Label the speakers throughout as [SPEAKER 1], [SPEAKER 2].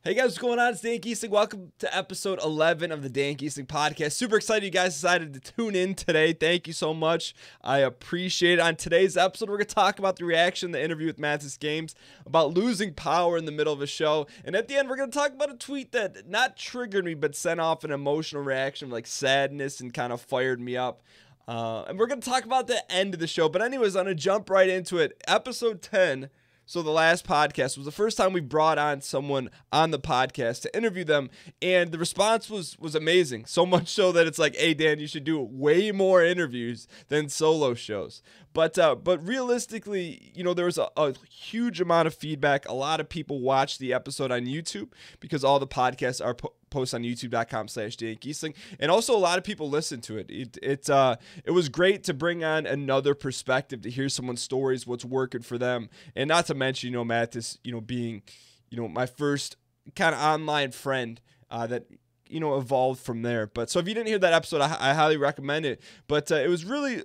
[SPEAKER 1] Hey guys, what's going on? It's Dan Gheesling. Welcome to episode 11 of the Dan Gheesling podcast. Super excited you guys decided to tune in today. Thank you so much. I appreciate it. On today's episode, we're going to talk about the reaction, the interview with Mathis Games, about losing power in the middle of a show. And at the end, we're going to talk about a tweet that not triggered me, but sent off an emotional reaction like sadness and kind of fired me up. And we're going to talk about the end of the show. But anyways, I'm going to jump right into it. Episode 10. So the last podcast was the first time we brought on someone on the podcast to interview them, and the response was amazing. So much so that it's like, hey Dan, you should do way more interviews than solo shows. But realistically, you know, there was a huge amount of feedback. A lot of people watched the episode on YouTube because all the podcasts are posted on youtube.com/Dan Gheesling, and also a lot of people listened to it. It was great to bring on another perspective, to hear someone's stories, what's working for them, and not to mention, you know, Mathis, you know, being, you know, my first kind of online friend that, you know, evolved from there. But so if you didn't hear that episode, I highly recommend it. But it was really,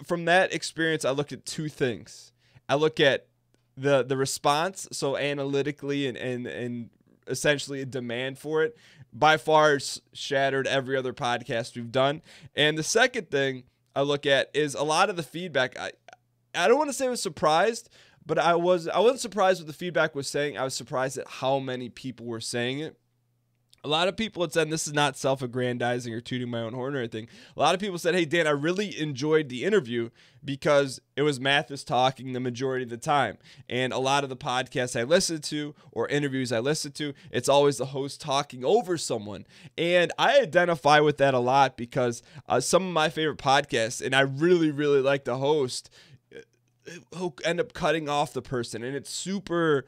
[SPEAKER 1] from that experience, I looked at two things. I look at the response, so analytically and essentially a demand for it. By far shattered every other podcast we've done. And the second thing I look at is a lot of the feedback. I don't want to say I was surprised, but I wasn't surprised what the feedback was saying. I was surprised at how many people were saying it. A lot of people had said, and this is not self-aggrandizing or tooting my own horn or anything. A lot of people said, hey, Dan, I really enjoyed the interview because it was Mathis talking the majority of the time. And a lot of the podcasts I listen to or interviews I listen to, it's always the host talking over someone. And I identify with that a lot because some of my favorite podcasts, and I really, really like the host, he'll end up cutting off the person, and it's super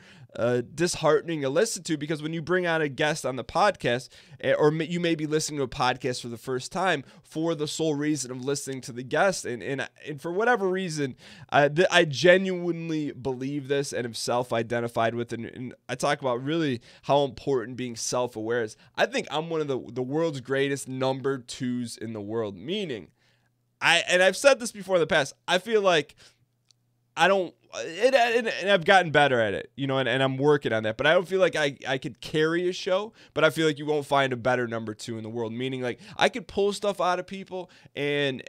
[SPEAKER 1] disheartening to listen to, because when you bring on a guest on the podcast, or you may be listening to a podcast for the first time for the sole reason of listening to the guest, and for whatever reason, I genuinely believe this and have self-identified with it, and I talk about really how important being self-aware is. I think I'm one of the world's greatest number twos in the world, meaning, and I've said this before in the past, I feel like and I've gotten better at it, you know, and I'm working on that, but I don't feel like I could carry a show, but I feel like you won't find a better number two in the world, meaning like I could pull stuff out of people and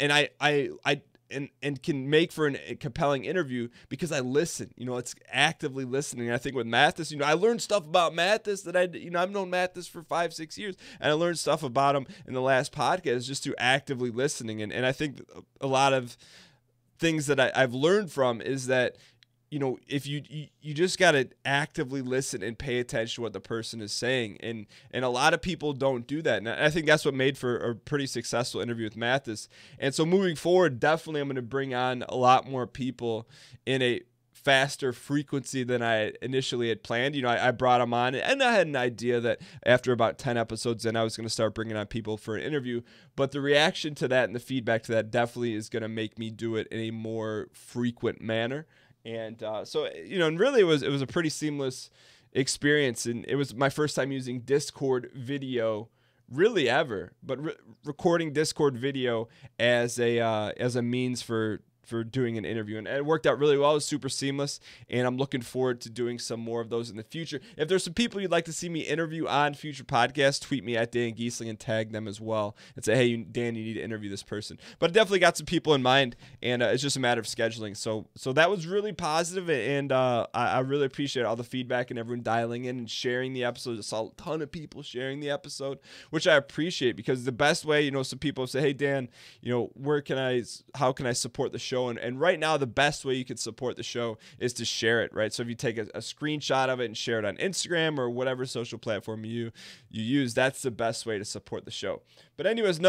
[SPEAKER 1] can make for a compelling interview because I listen, you know, it's actively listening. I think with Mathis, you know, I learned stuff about Mathis that I've known Mathis for 5-6 years, and I learned stuff about him in the last podcast just through actively listening. And I think a lot of things that I've learned from is that, you know, if you just got to actively listen and pay attention to what the person is saying. And a lot of people don't do that. And I think that's what made for a pretty successful interview with Mathis. And so moving forward, definitely I'm going to bring on a lot more people in a faster frequency than I initially had planned. You know, I brought them on, and I had an idea that after about 10 episodes in, I was going to start bringing on people for an interview. But the reaction to that and the feedback to that definitely is going to make me do it in a more frequent manner. And so, you know, and really it was a pretty seamless experience. And it was my first time using Discord video really ever, but recording Discord video as a means for doing an interview, and it worked out really well. It was super seamless, and I'm looking forward to doing some more of those in the future. If there's some people you'd like to see me interview on future podcasts, tweet me at Dan Gheesling and tag them as well and say, hey, Dan, you need to interview this person. But I definitely got some people in mind, and it's just a matter of scheduling. So that was really positive, and I really appreciate all the feedback and everyone dialing in and sharing the episode. I saw a ton of people sharing the episode, which I appreciate, because the best way, you know, some people say, hey, Dan, you know, how can I support the show? And right now, the best way you could support the show is to share it, right? So if you take a screenshot of it and share it on Instagram or whatever social platform you use, that's the best way to support the show. But anyways,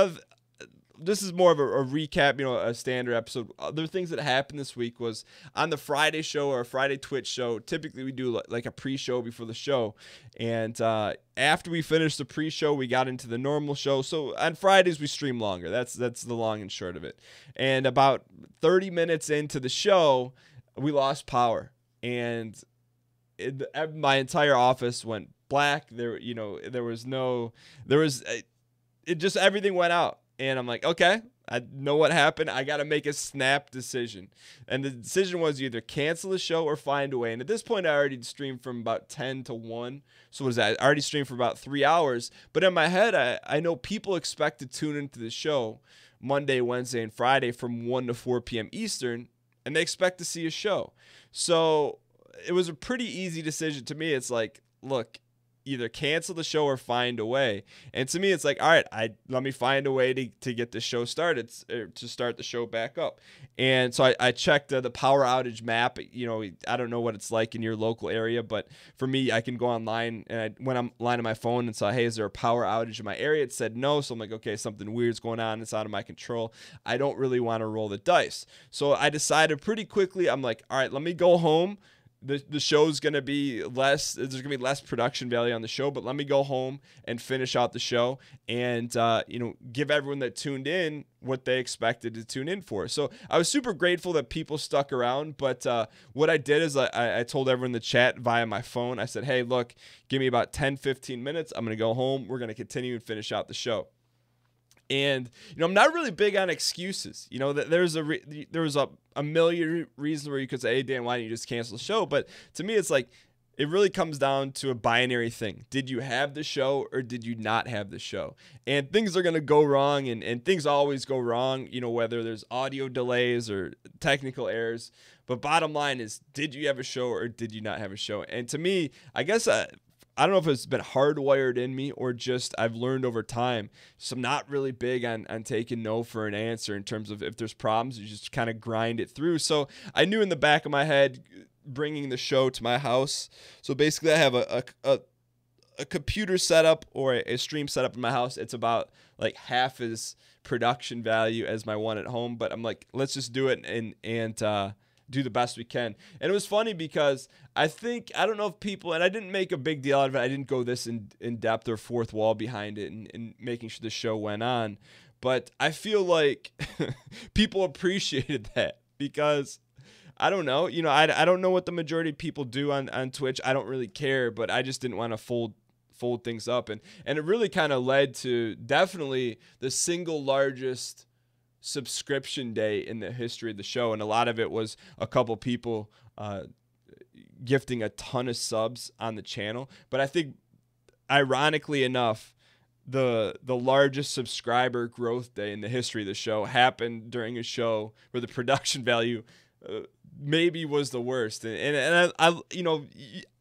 [SPEAKER 1] this is more of a recap, you know, a standard episode. Other things that happened this week was on the Friday show or a Friday Twitch show. Typically, we do like a pre-show before the show. And after we finished the pre-show, we got into the normal show. So on Fridays, we stream longer. That's the long and short of it. And about 30 minutes into the show, we lost power. And my entire office went black. Everything went out. And I'm like, okay, I know what happened. I got to make a snap decision. And the decision was either cancel the show or find a way. And at this point, I already streamed from about 10 to 1. So what is that? I already streamed for about 3 hours. But in my head, I know people expect to tune into the show Monday, Wednesday, and Friday from 1 to 4 p.m. Eastern, and they expect to see a show. So it was a pretty easy decision to me. It's like, look, either cancel the show or find a way. And to me, it's like, all right, let me find a way to get the show started, to start the show back up. And so I checked the power outage map. You know, I don't know what it's like in your local area, but for me, I can go online, and I went online on my phone and saw, hey, is there a power outage in my area? It said no. So I'm like, okay, something weird's going on. It's out of my control. I don't really want to roll the dice. So I decided pretty quickly, I'm like, all right, let me go home. The show's going to be less, there's going to be less production value on the show, but let me go home and finish out the show and, give everyone that tuned in what they expected to tune in for. So I was super grateful that people stuck around, but what I did is I told everyone in the chat via my phone. I said, hey, look, give me about 10, 15 minutes. I'm going to go home. We're going to continue and finish out the show. And, I'm not really big on excuses. There was a million reasons where you could say, hey, Dan, why don't you just cancel the show? But to me, it's like, it really comes down to a binary thing. Did you have the show or did you not have the show? And things are going to go wrong, and things always go wrong, whether there's audio delays or technical errors. But bottom line is, did you have a show or did you not have a show? And to me, I guess I don't know if it's been hardwired in me or just I've learned over time. So I'm not really big on taking no for an answer in terms of if there's problems, you just kind of grind it through. So I knew in the back of my head bringing the show to my house. So basically I have a computer setup or a stream setup in my house. It's about like half as production value as my one at home. But I'm like, let's just do it and do the best we can. And it was funny because I don't know if people, and I didn't make a big deal out of it. I didn't go this in depth or fourth wall behind it and making sure the show went on. But I feel like people appreciated that because I don't know, I don't know what the majority of people do on Twitch. I don't really care, but I just didn't want to fold things up. And it really kind of led to definitely the single largest subscription day in the history of the show, and a lot of it was a couple people gifting a ton of subs on the channel. But I think ironically enough, the largest subscriber growth day in the history of the show happened during a show where the production value maybe was the worst. And I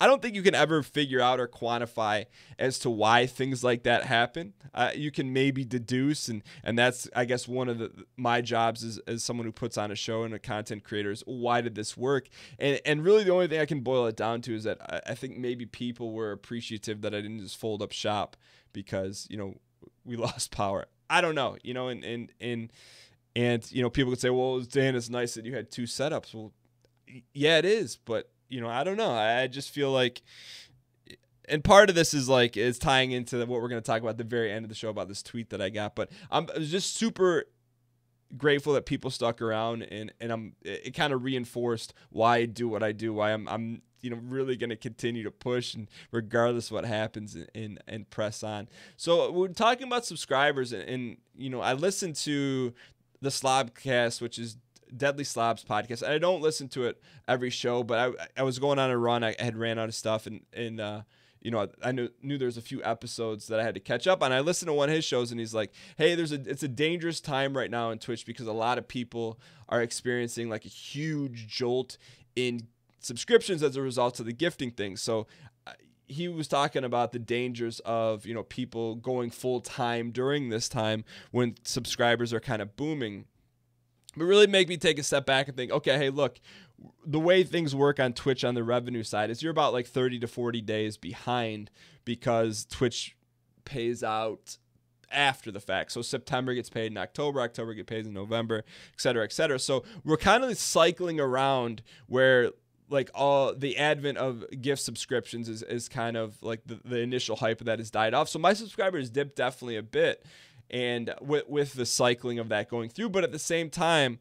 [SPEAKER 1] don't think you can ever figure out or quantify as to why things like that happen. You can maybe deduce, and that's, I guess, one of my jobs as someone who puts on a show and a content creator is, why did this work? And really the only thing I can boil it down to is that I think maybe people were appreciative that I didn't just fold up shop because, we lost power. I don't know, and people could say, well, Dan, it's nice that you had 2 setups. Well, yeah, it is, but I don't know. I just feel like, and part of this is tying into what we're going to talk about at the very end of the show about this tweet that I got. But I was just super grateful that people stuck around, and it kind of reinforced why I do what I do, why I'm really going to continue to push, and regardless of what happens, and press on. So we're talking about subscribers, and I listened to the Slobcast, which is Deadly Slob's podcast. I don't listen to it every show, but I was going on a run. I had ran out of stuff, and I knew there was a few episodes that I had to catch up on. I listened to one of his shows, and he's like, hey, it's a dangerous time right now in Twitch because a lot of people are experiencing like a huge jolt in subscriptions as a result of the gifting thing. So he was talking about the dangers of, people going full time during this time when subscribers are kind of booming. But really make me take a step back and think, okay, hey, look, the way things work on Twitch on the revenue side is you're about like 30 to 40 days behind because Twitch pays out after the fact. So September gets paid in October gets paid in November, et cetera, et cetera. So we're kind of cycling around where like all the advent of gift subscriptions is kind of like the initial hype of that has died off. So my subscribers dipped definitely a bit, and with the cycling of that going through. But at the same time,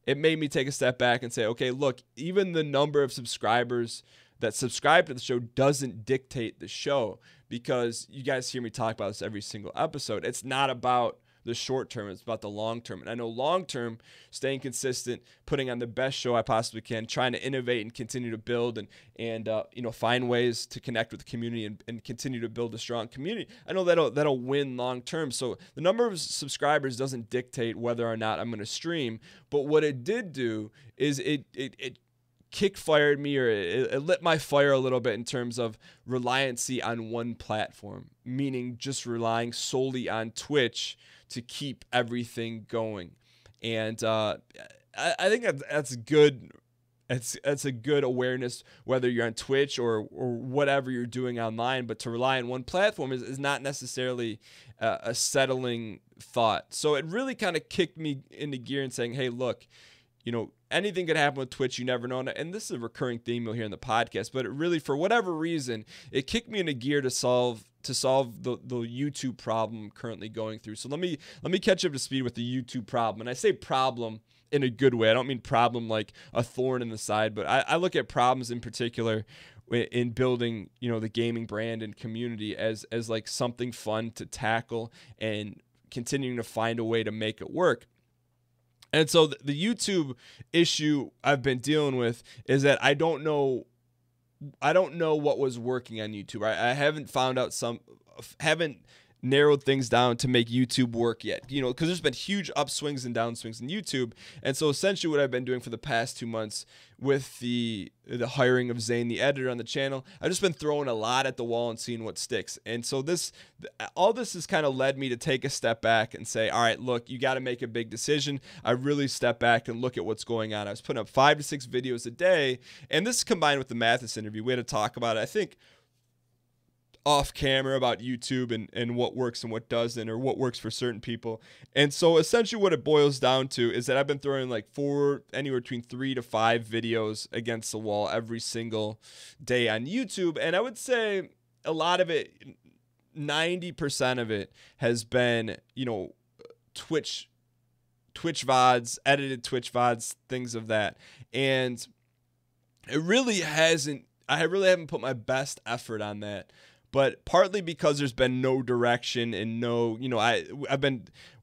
[SPEAKER 1] it made me take a step back and say, okay, look, even the number of subscribers that subscribe to the show doesn't dictate the show, because you guys hear me talk about this every single episode. It's not about the short term. It's about the long term. And I know long term, staying consistent, putting on the best show I possibly can, trying to innovate and continue to build and find ways to connect with the community and continue to build a strong community. I know that'll win long term. So the number of subscribers doesn't dictate whether or not I'm going to stream. But what it did do is it kick-fired me, or it lit my fire a little bit in terms of reliancy on one platform, meaning just relying solely on Twitch to keep everything going. And I think that's good. It's a good awareness, whether you're on Twitch or whatever you're doing online. But to rely on one platform is not necessarily a settling thought. So it really kind of kicked me into gear and saying, hey, look, anything could happen with Twitch. You never know. And this is a recurring theme you'll hear in the podcast. But it really, for whatever reason, it kicked me into gear to solve the YouTube problem I'm currently going through. So let me catch up to speed with the YouTube problem. And I say problem in a good way. I don't mean problem like a thorn in the side, but I look at problems in particular in building, the gaming brand and community as like something fun to tackle and continuing to find a way to make it work. And so the YouTube issue I've been dealing with is that I don't know what was working on YouTube. I haven't found out haven't narrowed things down to make YouTube work yet, because there's been huge upswings and downswings in YouTube. And so essentially what I've been doing for the past 2 months with the hiring of Zane, the editor on the channel, I've just been throwing a lot at the wall and seeing what sticks. And so all this has kind of led me to take a step back and say, all right, look, you got to make a big decision. I really step back and look at what's going on. I was putting up 5 to 6 videos a day, and this is combined with the Mathis interview. We had to talk about it, I think, off camera, about YouTube and what works and what doesn't, or what works for certain people. And so essentially what it boils down to is that I've been throwing like anywhere between 3 to 5 videos against the wall every single day on YouTube. And I would say a lot of it, 90% of it has been, Twitch VODs, edited Twitch VODs, things of that. And I really haven't put my best effort on that. But partly because there's been no direction and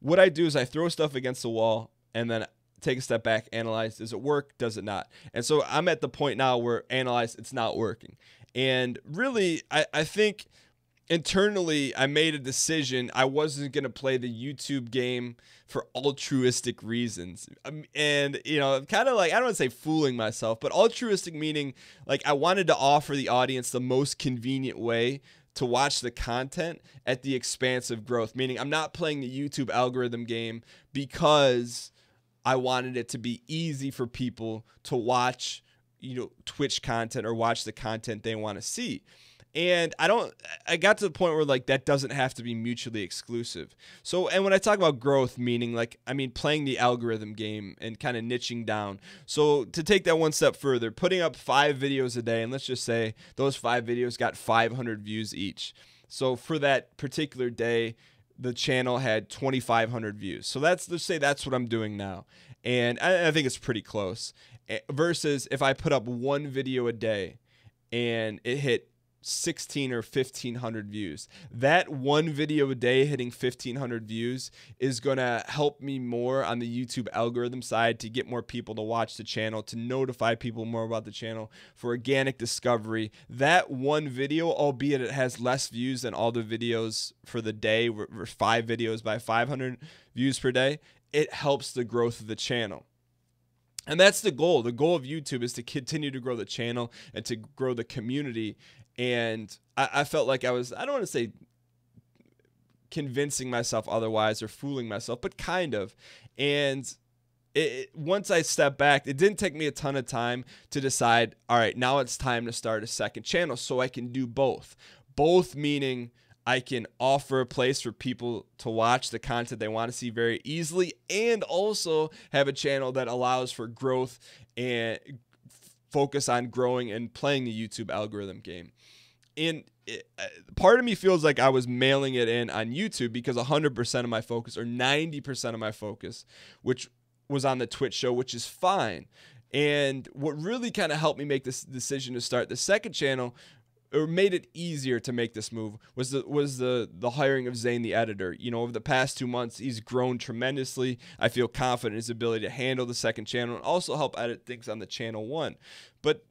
[SPEAKER 1] what I do is I throw stuff against the wall and then take a step back, analyze, does it work, does it not? And so I'm at the point now where analyze, it's not working. And really, I think internally I made a decision. I wasn't going to play the YouTube game for altruistic reasons. And, kind of like, I don't want to say fooling myself, but altruistic meaning like I wanted to offer the audience the most convenient way to watch the content at the expense of growth. Meaning I'm not playing the YouTube algorithm game because I wanted it to be easy for people to watch, Twitch content or watch the content they want to see. And I got to the point where like that doesn't have to be mutually exclusive. So, and when I talk about growth, meaning playing the algorithm game and kind of niching down. So to take that one step further, putting up 5 videos a day, and let's just say those 5 videos got 500 views each. So for that particular day, the channel had 2,500 views. So let's say that's what I'm doing now. And I think it's pretty close. Versus if I put up 1 video a day and it hit 1,600 or 1,500 views. That 1 video a day hitting 1,500 views is going to help me more on the YouTube algorithm side to get more people to watch the channel, to notify people more about the channel, for organic discovery. That 1 video, albeit it has less views than all the videos for the day, 5 videos by 500 views per day, it helps the growth of the channel. And that's the goal. The goal of YouTube is to continue to grow the channel and to grow the community. And I felt like I don't want to say convincing myself otherwise or fooling myself, but kind of. And once I stepped back, it didn't take me a ton of time to decide, all right, now it's time to start a second channel so I can do both. Both meaning I can offer a place for people to watch the content they want to see very easily, and also have a channel that allows for growth and focus on growing and playing the YouTube algorithm game. And part of me feels like I was mailing it in on YouTube because 100% of my focus, or 90% of my focus, which was on the Twitch show, which is fine. And what really kind of helped me make this decision to start the second channel or made it easier to make this move was the hiring of Zane, the editor. You know, over the past 2 months, he's grown tremendously. I feel confident in his ability to handle the second channel and also help edit things on the channel one. But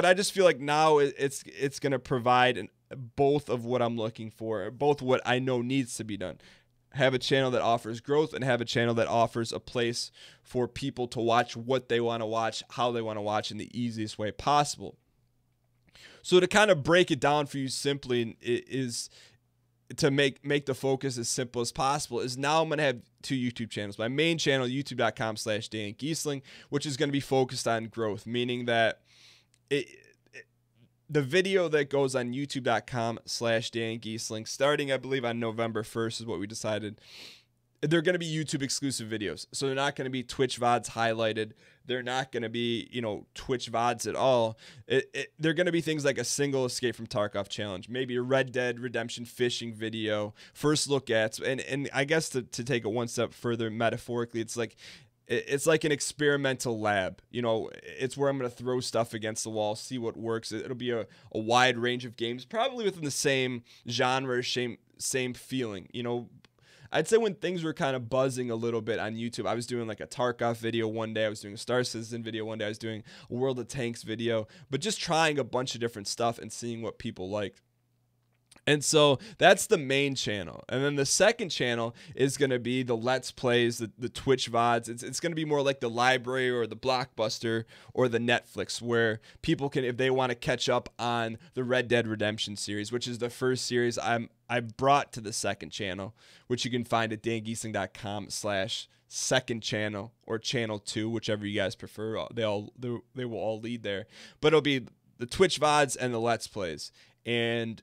[SPEAKER 1] I just feel like now it's going to provide both of what I'm looking for, both what I know needs to be done. Have a channel that offers growth and have a channel that offers a place for people to watch what they want to watch, how they want to watch in the easiest way possible. So to kind of break it down for you simply is to make the focus as simple as possible is now I'm going to have 2 YouTube channels. My main channel, youtube.com/Dan Gheesling, which is going to be focused on growth, meaning that the video that goes on youtube.com/Dan Gheesling, starting I believe on November 1st is what we decided. They're going to be YouTube exclusive videos. So they're not going to be Twitch VODs highlighted. They're not going to be, Twitch VODs at all. They're going to be things like a single Escape from Tarkov challenge, maybe a Red Dead Redemption fishing video, first look at, and I guess to take it one step further metaphorically, it's like an experimental lab. It's where I'm going to throw stuff against the wall, see what works. It'll be a wide range of games, probably within the same genre, same feeling. I'd say when things were kind of buzzing a little bit on YouTube, I was doing like a Tarkov video one day, I was doing a Star Citizen video one day, I was doing a World of Tanks video, but just trying a bunch of different stuff and seeing what people liked. And so that's the main channel. And then the second channel is going to be the Let's Plays, the Twitch VODs. It's going to be more like the library or the Blockbuster or the Netflix, where people can, if they want to catch up on the Red Dead Redemption series, which is the first series I brought to the second channel, which you can find at dangheesling.com/second channel or channel 2, whichever you guys prefer. They will all lead there. But it'll be the Twitch VODs and the Let's Plays. And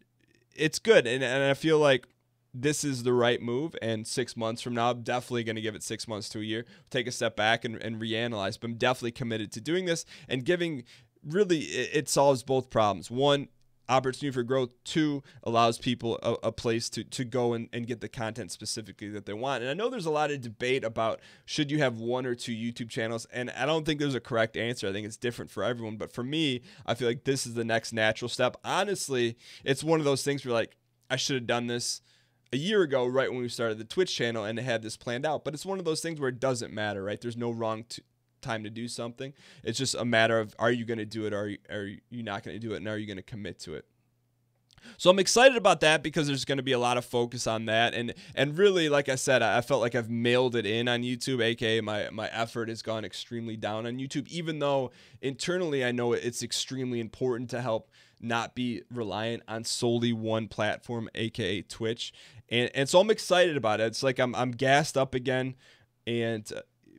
[SPEAKER 1] it's good, and I feel like this is the right move, and 6 months from now, I'm definitely going to give it 6 months to a year, take a step back and reanalyze, but I'm definitely committed to doing this and giving, really, it solves both problems. One, opportunity for growth. 2, allows people a place to go and get the content specifically that they want. And I know there's a lot of debate about should you have 1 or 2 YouTube channels, and I don't think there's a correct answer. I think it's different for everyone. But for me, I feel like this is the next natural step. Honestly, it's one of those things where like I should have done this a year ago, right when we started the Twitch channel and had this planned out. But it's one of those things where it doesn't matter, right? There's no wrong time to do something. It's just a matter of, are you going to do it, or are you not going to do it, and are you going to commit to it? So I'm excited about that because there's going to be a lot of focus on that, and really, like I said, I felt like I've mailed it in on YouTube, aka my effort has gone extremely down on YouTube, even though internally I know it's extremely important to help not be reliant on solely one platform, aka Twitch, and so I'm excited about it. It's like I'm gassed up again, and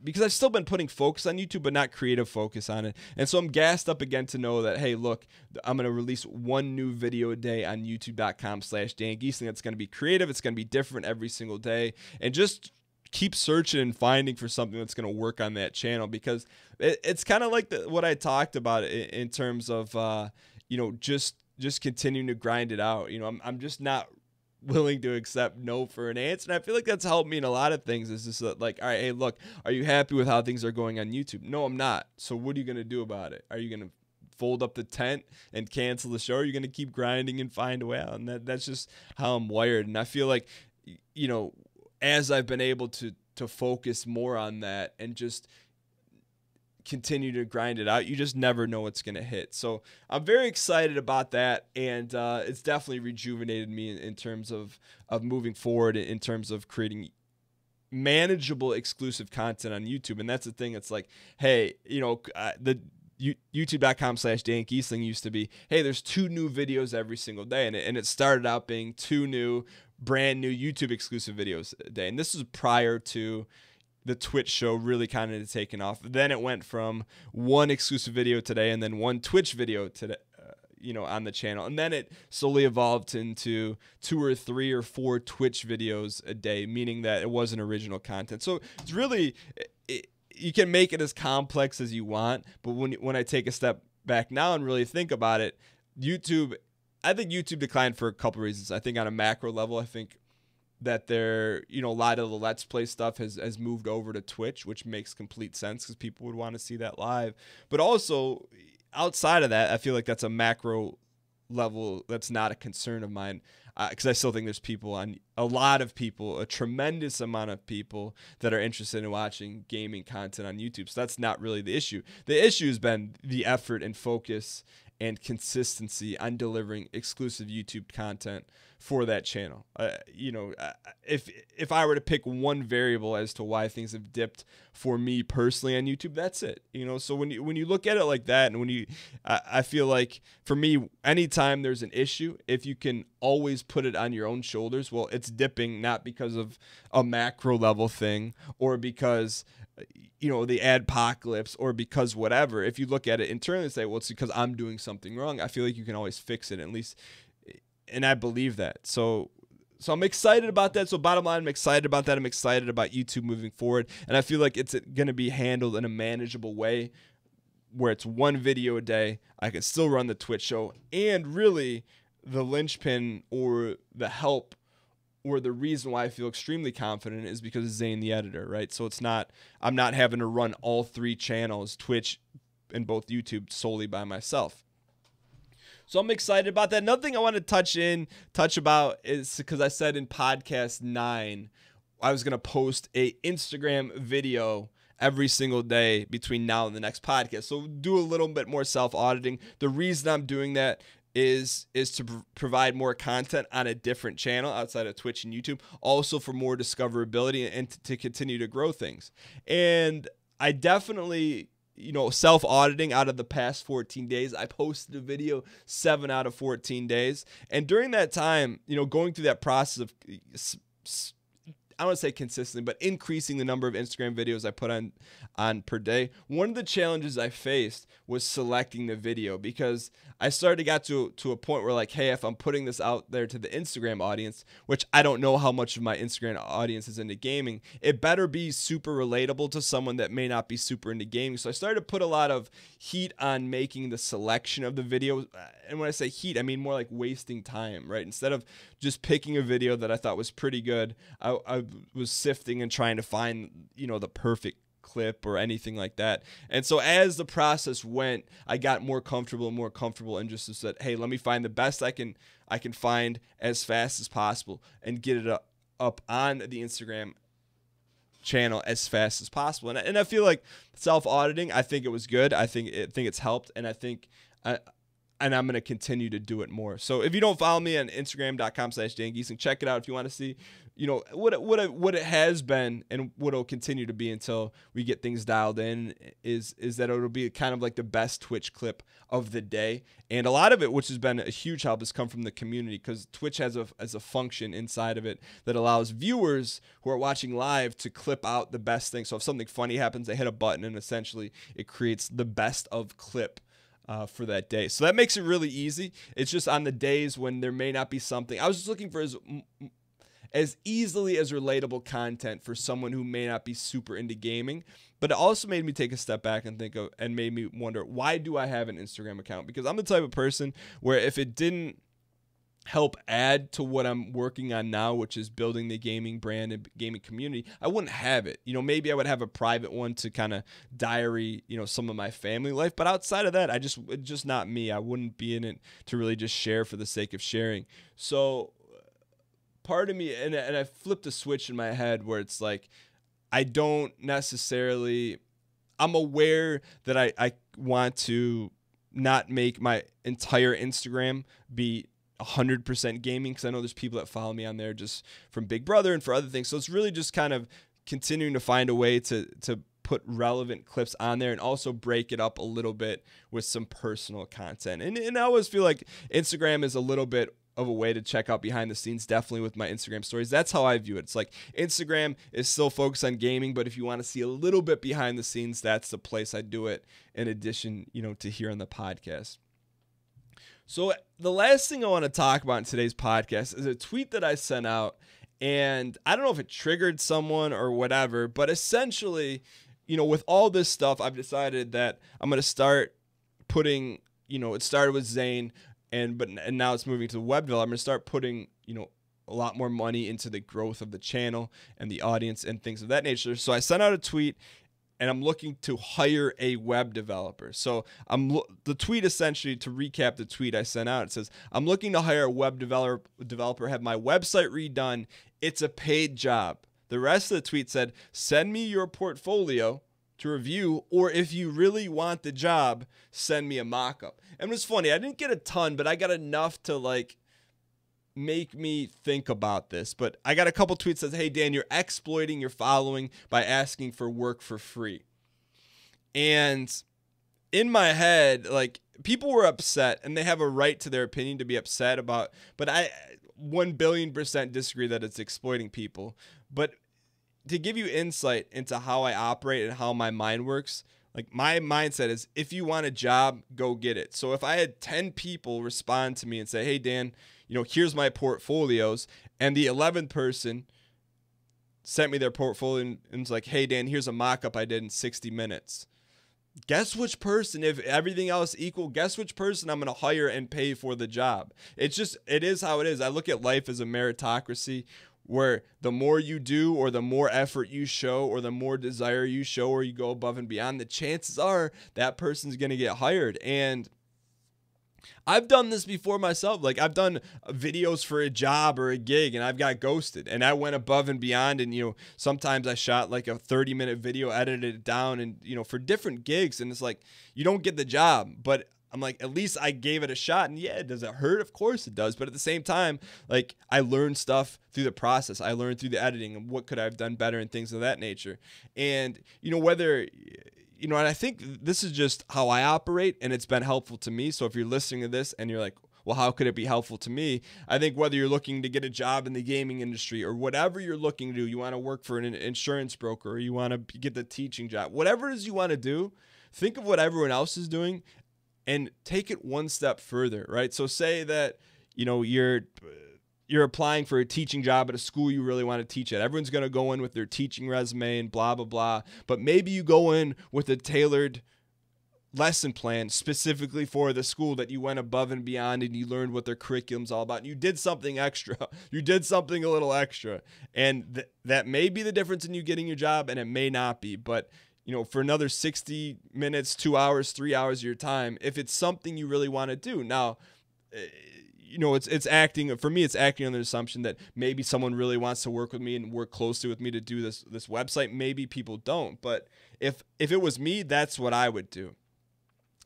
[SPEAKER 1] because I've still been putting focus on YouTube, but not creative focus on it. And so I'm gassed up again to know that, hey, look, I'm going to release 1 new video a day on youtube.com/Dan Gheesling. It's going to be creative. It's going to be different every single day. And just keep searching and finding for something that's going to work on that channel, because it's kind of like what I talked about in terms of, just continuing to grind it out. I'm just not willing to accept no for an answer. And I feel like that's helped me in a lot of things. It's just like, all right, hey, look, are you happy with how things are going on YouTube? No, I'm not. So what are you going to do about it? Are you going to fold up the tent and cancel the show? Or are you going to keep grinding and find a way out? And that's just how I'm wired. And I feel like, as I've been able to focus more on that and just continue to grind it out, you just never know what's going to hit. So I'm very excited about that, and it's definitely rejuvenated me in terms of moving forward, in terms of creating manageable exclusive content on YouTube. And that's the thing. It's like, hey, the youtube.com/Dan Gheesling used to be, hey, there's 2 new videos every single day, and it started out being 2 brand new YouTube exclusive videos a day. And this is prior to the Twitch show really kind of taking off. Then it went from 1 exclusive video today and then 1 Twitch video today, on the channel. And then it slowly evolved into 2 or 3 or 4 Twitch videos a day, meaning that it wasn't original content. So it's really, you can make it as complex as you want. But when I take a step back now and really think about it, I think YouTube declined for a couple reasons. I think on a macro level, I think that a lot of the Let's Play stuff has moved over to Twitch, which makes complete sense because people would want to see that live. But also, outside of that, I feel like that's a macro level, that's not a concern of mine, because I still think there's a lot of people, a tremendous amount of people that are interested in watching gaming content on YouTube. So that's not really the issue. The issue has been the effort and focus and consistency on delivering exclusive YouTube content for that channel. If I were to pick one variable as to why things have dipped for me personally on YouTube, that's it. So when you look at it like that, and I feel like for me, anytime there's an issue, if you can always put it on your own shoulders, well, it's dipping not because of a macro level thing or because the adpocalypse or because whatever. If you look at it internally and say, well, it's because I'm doing something wrong, I feel like you can always fix it, at least. And I believe that. So I'm excited about that. So bottom line, I'm excited about that. I'm excited about YouTube moving forward. And I feel like it's going to be handled in a manageable way where it's one video a day. I can still run the Twitch show. And really the linchpin or the help or the reason why I feel extremely confident is because of Zane, the editor, right? So I'm not having to run all 3 channels, Twitch and both YouTube, solely by myself. So I'm excited about that. Another thing I want to touch about is because I said in podcast 9, I was going to post a Instagram video every single day between now and the next podcast. So do a little bit more self-auditing. The reason I'm doing that is to provide more content on a different channel outside of Twitch and YouTube, also for more discoverability and to continue to grow things. And I definitely, self-auditing out of the past 14 days, I posted a video 7 out of 14 days. And during that time, going through that process of, I don't want to say consistently, but increasing the number of Instagram videos I put on per day, one of the challenges I faced was selecting the video, because I started to get to a point where, like, hey, if I'm putting this out there to the Instagram audience, which I don't know how much of my Instagram audience is into gaming, it better be super relatable to someone that may not be super into gaming. So I started to put a lot of heat on making the selection of the video. And when I say heat, I mean more like wasting time, right? Instead of just picking a video that I thought was pretty good, I was sifting and trying to find, the perfect clip or anything like that. And so as the process went, I got more comfortable and just said, hey, let me find the best I can find as fast as possible and get it up on the Instagram channel as fast as possible. And I feel like self-auditing, I think it was good. I think it's helped, and I think and I'm going to continue to do it more. So if you don't follow me on Instagram.com/Dan Gheesling, check it out if you want to see, what it has been and what it'll continue to be until we get things dialed in, is that it'll be kind of like the best Twitch clip of the day. And a lot of it, which has been a huge help, has come from the community, because Twitch has a function inside of it that allows viewers who are watching live to clip out the best thing. So if something funny happens, they hit a button and essentially it creates the best of clip for that day. So that makes it really easy. It's just on the days when there may not be something. I was just looking for as easily as relatable content for someone who may not be super into gaming. But it also made me take a step back and and made me wonder, why do I have an Instagram account? Because I'm the type of person where if it didn't help add to what I'm working on now, which is building the gaming brand and gaming community, I wouldn't have it. Maybe I would have a private one to kind of diary, some of my family life. But outside of that, it's just not me. I wouldn't be in it to really just share for the sake of sharing. So part of me, and I flipped a switch in my head where it's like, I don't necessarily, I'm aware that I want to not make my entire Instagram be 100% gaming, because I know there's people that follow me on there just from Big Brother and for other things. So it's really just kind of continuing to find a way to put relevant clips on there and also break it up a little bit with some personal content. And I always feel like Instagram is a little bit of a way to check out behind the scenes, definitely with my Instagram stories. That's how I view it. It's like Instagram is still focused on gaming, but if you want to see a little bit behind the scenes, that's the place I do it, in addition, to here on the podcast. So the last thing I want to talk about in today's podcast is a tweet that I sent out, and I don't know if it triggered someone or whatever, but essentially, with all this stuff, I've decided that I'm going to start putting, it started with Zane, and now it's moving to the web development. I'm going to start putting, a lot more money into the growth of the channel and the audience and things of that nature. So I sent out a tweet, and I'm looking to hire a web developer. So the tweet, essentially, to recap the tweet I sent out, it says, I'm looking to hire a web developer, have my website redone. It's a paid job. The rest of the tweet said, send me your portfolio to review, or if you really want the job, send me a mock-up. And it was funny. I didn't get a ton, but I got enough to like make me think about this. But I got a couple tweets that says, hey, Dan, you're exploiting your following by asking for work for free. And in my head, like, people were upset, and they have a right to their opinion to be upset about, but I 1,000,000,000% disagree that it's exploiting people. But to give you insight into how I operate and how my mind works, like, my mindset is, if you want a job, go get it. So if I had 10 people respond to me and say, hey, Dan, you know, here's my portfolios, and the 11th person sent me their portfolio and was like, hey, Dan, here's a mock-up I did in 60 minutes. Guess which person, if everything else equal, guess which person I'm going to hire and pay for the job. It is how it is. I look at life as a meritocracy, where the more you do, or the more effort you show, or the more desire you show, or you go above and beyond, the chances are that person's going to get hired. And I've done this before myself. Like, I've done videos for a job or a gig, and I've got ghosted, and I went above and beyond. And, you know, sometimes I shot like a 30-minute video, edited it down, and, you know, for different gigs. And it's like, you don't get the job, but I'm like, at least I gave it a shot. And yeah, does it hurt? Of course it does. But at the same time, like, I learned stuff through the process. I learned through the editing and what could I have done better and things of that nature. And, you know, whether, you know, and I think this is just how I operate, and it's been helpful to me. So if you're listening to this and you're like, well, how could it be helpful to me? I think whether you're looking to get a job in the gaming industry, or whatever you're looking to do, you want to work for an insurance broker, or you want to get the teaching job, whatever it is you want to do, think of what everyone else is doing and take it one step further, right? So say that, you know, you're applying for a teaching job at a school you really want to teach at. Everyone's going to go in with their teaching resume and blah, blah, blah. But maybe you go in with a tailored lesson plan specifically for the school that you went above and beyond, and you learned what their curriculum's all about. And you did something extra. You did something a little extra. And that may be the difference in you getting your job, and it may not be. But, you know, for another 60 minutes, 2 hours, 3 hours of your time, if it's something you really want to do. Now, you know, it's acting, for me, it's acting on the assumption that maybe someone really wants to work with me and work closely with me to do this website. Maybe people don't. But if it was me, that's what I would do.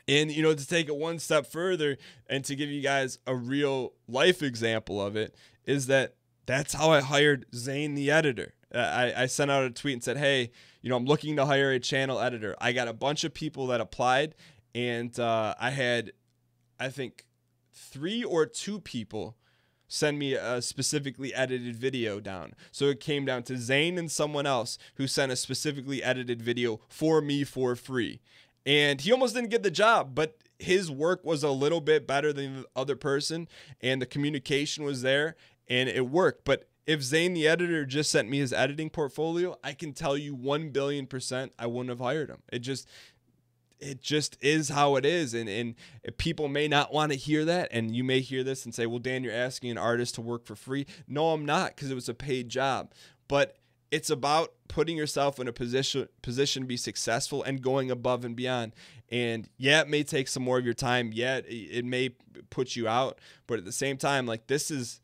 [SPEAKER 1] And, you know, to take it one step further and to give you guys a real life example of it, is that's how I hired Zane, the editor. I sent out a tweet and said, hey, you know, I'm looking to hire a channel editor. I got a bunch of people that applied, and I had, I think, 3 or 2 people send me a specifically edited video down. So it came down to Zane and someone else who sent a specifically edited video for me for free. And he almost didn't get the job, but his work was a little bit better than the other person, and the communication was there, and it worked. But if Zane, the editor, just sent me his editing portfolio, I can tell you 1,000,000,000% I wouldn't have hired him. It just is how it is. And people may not want to hear that. And you may hear this and say, well, Dan, you're asking an artist to work for free. No, I'm not, because it was a paid job. But it's about putting yourself in a position to be successful and going above and beyond. And yeah, it may take some more of your time. Yeah, it may put you out. But at the same time, like, this is,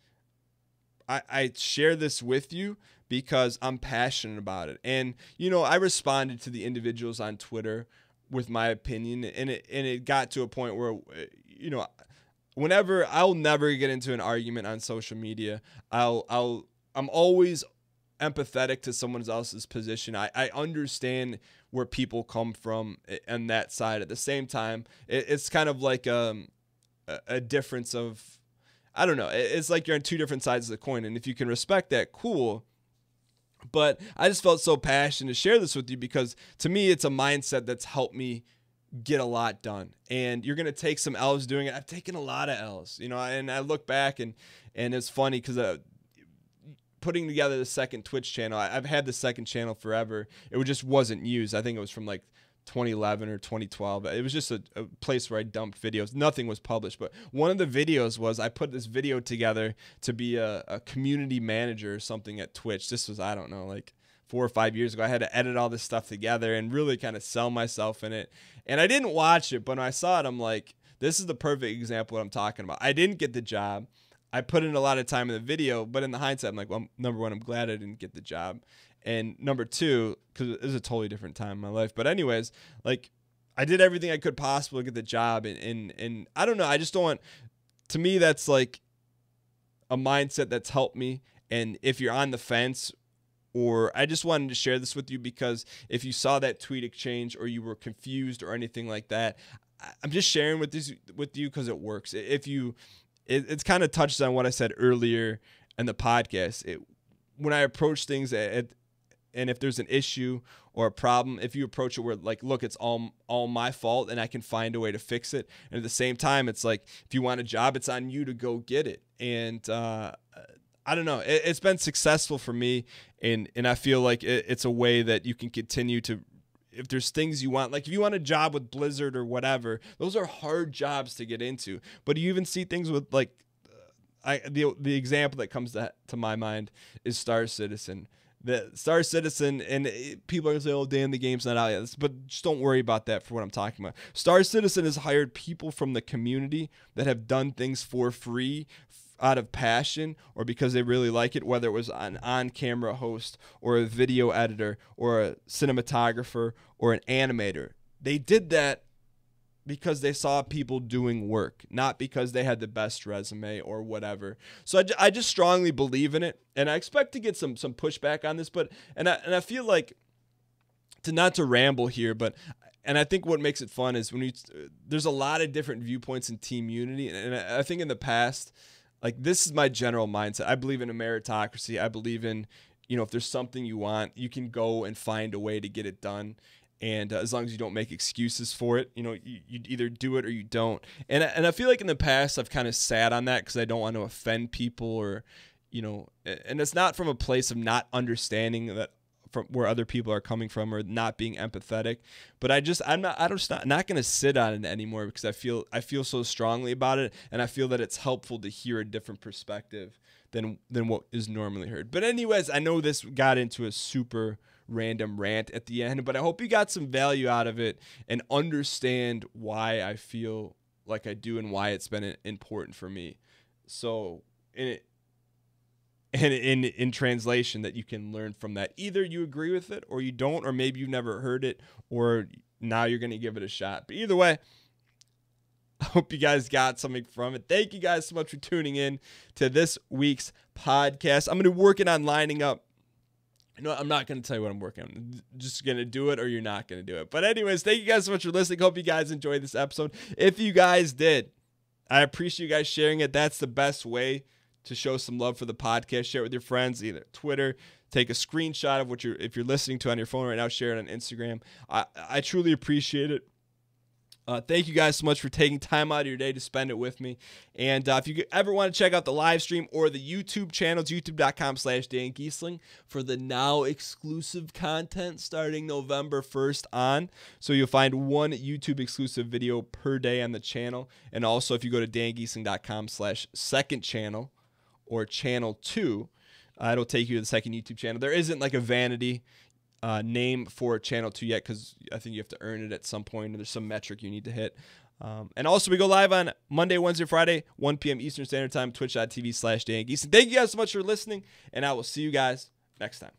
[SPEAKER 1] I share this with you because I'm passionate about it. And, you know, I responded to the individuals on Twitter with my opinion, and it got to a point where, you know, whenever, I'll never get into an argument on social media. I'm always empathetic to someone else's position. I understand where people come from on that side. At the same time, it's kind of like a difference of, I don't know. It's like you're on 2 different sides of the coin, and if you can respect that, cool. But I just felt so passionate to share this with you because, to me, it's a mindset that's helped me get a lot done. And you're going to take some L's doing it. I've taken a lot of L's, you know, and I look back and it's funny because putting together the second Twitch channel, I've had the second channel forever. It just wasn't used. I think it was from like 2011 or 2012. It was just a place where I dumped videos. Nothing was published, but one of the videos was I put this video together to be a community manager or something at Twitch. This was, I don't know, like 4 or 5 years ago. I had to edit all this stuff together and really kind of sell myself in it. And I didn't watch it, but when I saw it, I'm like, this is the perfect example of what I'm talking about. I didn't get the job. I put in a lot of time in the video, but in the hindsight, I'm like, well, number one, I'm glad I didn't get the job. And number two, because it was a totally different time in my life. But anyways, like, I did everything I could possibly to get the job. And I don't know. I just don't want, to me, that's like a mindset that's helped me. And if you're on the fence, or I just wanted to share this with you because if you saw that tweet exchange or you were confused or anything like that, I'm just sharing with you because it works. It's kind of touches on what I said earlier in the podcast. When I approach things and if there's an issue or a problem, if you approach it where like, look, it's all my fault and I can find a way to fix it. And at the same time, it's like, if you want a job, it's on you to go get it. And I don't know. It's been successful for me, and I feel like it's a way that you can continue to, if there's things you want, like if you want a job with Blizzard or whatever, those are hard jobs to get into. But you even see things with like, the example that comes to my mind is Star Citizen. The Star Citizen, and people are going to say, oh, damn, the game's not out yet. But just don't worry about that for what I'm talking about. Star Citizen has hired people from the community that have done things for free out of passion or because they really like it, whether it was an on-camera host or a video editor or a cinematographer or an animator. They did that because they saw people doing work, not because they had the best resume or whatever. So I just strongly believe in it, and I expect to get some pushback on this. But I feel like, not to ramble here, but I think what makes it fun is when there's a lot of different viewpoints in Team Unity, and I think in the past, like, this is my general mindset. I believe in a meritocracy. I believe in, if there's something you want, you can go and find a way to get it done. And as long as you don't make excuses for it, you either do it or you don't. And I feel like in the past I've kind of sat on that because I don't want to offend people or, and it's not from a place of not understanding that from where other people are coming from or not being empathetic. But I'm not going to sit on it anymore because I feel so strongly about it, and I feel that it's helpful to hear a different perspective than what is normally heard. But anyways, I know this got into a super random rant at the end, but I hope you got some value out of it and understand why I feel like I do and why it's been important for me. So in translation, that you can learn from that. Either you agree with it or you don't, or maybe you've never heard it, or now you're going to give it a shot. But either way, I hope you guys got something from it. Thank you guys so much for tuning in to this week's podcast. I'm going to be working on lining up. I'm not going to tell you what I'm working on. I'm just going to do it or you're not going to do it. But anyways, thank you guys so much for listening. Hope you guys enjoyed this episode. If you guys did, I appreciate you guys sharing it. That's the best way to show some love for the podcast. Share it with your friends, either Twitter, take a screenshot of if you're listening to on your phone right now, share it on Instagram. I truly appreciate it. Thank you guys so much for taking time out of your day to spend it with me. And if you ever want to check out the live stream or the YouTube channel, it's youtube.com/Dan Gheesling for the now exclusive content starting November 1st on. So you'll find one YouTube exclusive video per day on the channel. And also if you go to dangheesling.com/second channel or channel 2, it'll take you to the second YouTube channel. There isn't like a vanity name for channel 2 yet because I think you have to earn it at some point, or there's some metric you need to hit. And also we go live on Monday, Wednesday, Friday, 1 p.m. Eastern Standard Time, twitch.tv/Dan Gheesling. Thank you guys so much for listening, and I will see you guys next time.